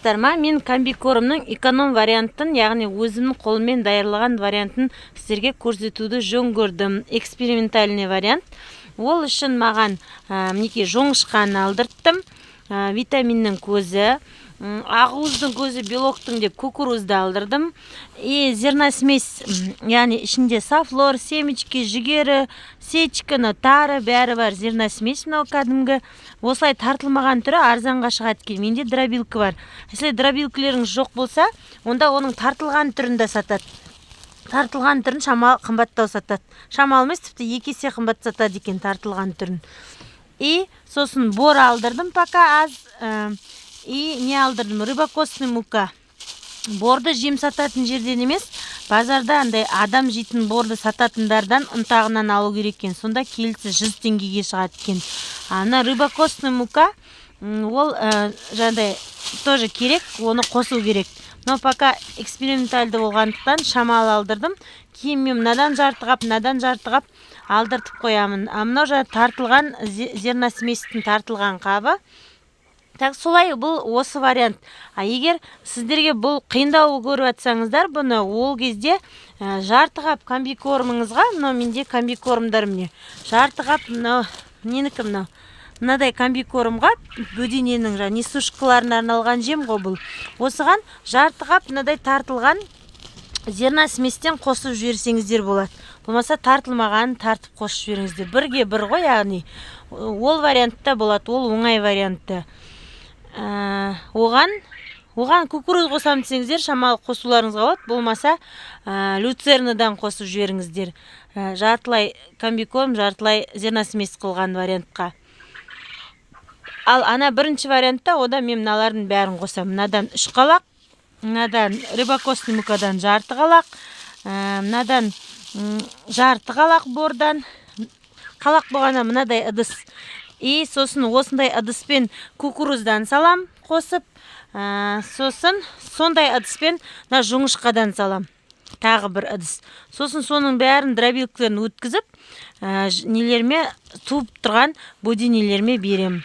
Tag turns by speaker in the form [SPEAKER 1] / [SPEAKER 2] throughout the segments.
[SPEAKER 1] саламатсыздар ма? Мен комбикормның эконом вариантын, яғни өзімнің қолыммен даярлаған вариантын сіздерге көрсетуді жөн көрдім. Экспериментальный вариант. Ол үшін маған мінекей жоңышқаны алдырттым. Витаминнің көзі, ақуыздың көзі, белоктың деп кукурузды алдырдым. И зерносмесь, яғни ішінде сафлор, семечки, жүгері, сечкіні, тары бәрі бар зерносмесь. Мынау кәдімгі осылай тартылмаған түрі арзанға шығады екен. Менде дробилка бар. Если дробилкілеріңіз жоқ болса, онда оның тартылған түрін сатады. Тартылған түрін шамалы қымбаттау сатады. Шамалы емес, тіпті 2 есе қымбат сатады екен тартылған түрін. И сосын бор алдырдым пока аз. И не алдырдым? Рыбокосный мука. Борды жем сататын жерден емес, базарда андай адам жейтін борды сататындардан ұнтағынан алу керек екен. Сонда келісі 100 теңгеге шығады екен. Ана рыбокосный мука, ол жандай тоже керек, оны қосу керек. Но пока экспериментальды болғандықтан шамалы алдырдым. Кейін мен мынадан жартығап алдыртып қоямын. Мынау жаңа тартылған зерносместің тартылған қабы. Так, солай бұл осы вариант. Егер сіздерге бұл қиындау көріп атсаңыздар, бұны ол кезде жартығап комбикормыңызға, мынау менде комбикормдар міне. Жартығап мынау ненікі мынау? Мынадай комбикормға бөдененің несушкаларына арналған жем ғой бұл. Осыған жартығап мынадай тартылған зерносместен қосып жіберсеңіздер болады. Болмаса тартылмаған тартып қосып жіберіңіздер. Бірге бір ғой, яғни ол вариантта болады, ол оңай вариантта. Оған кукуруз қосам десеңіздер, шамалы қосуларыңызға болады. Болмаса люцернадан қосып жіберіңіздер. Жартылай комбикорм, жартылай зерносмес қылған вариантқа. Ал ана бірінші вариантта ода мен мыналардың бәрін қосам. Мынадан 3 қалақ, мынадан рыбокосный мукадан жарты қалақ, мынадан жарты қалақ бордан, қалақ болғана мынадай ыдыс. И сосын осындай ыдыспен кукуруздан салам қосып, сосын сондай ыдыспен жоңышқадан салам. Тағы бір ыдыс. Сосын соның бәрін дробилкілерін өткізіп, нелерме туып тұрған бөденелерме берем.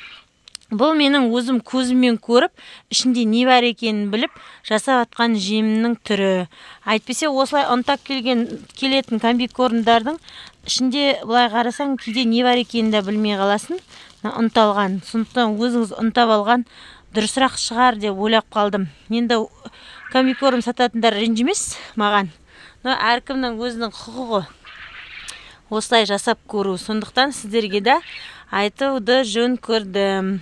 [SPEAKER 1] Бұл менің өзім көзіммен көріп, ішінде не бар екенін біліп, жасап атқан жемнің түрі. Айтпесе осылай ұнтақ келетін комбикормдардың ішінде бұлай қарасаң, кейде не бар екенін де білмей қаласын, ұнталған. Сондықтан өзіңіз ұнтап алған дұрысырақ шығар деп ойлап қалдым. Енді комбикорм сататындар ренжімес маған. Әркімнің өзінің құқығы осылай жасап көру. Сондықтан сіздерге де айтуды жөн көрдім.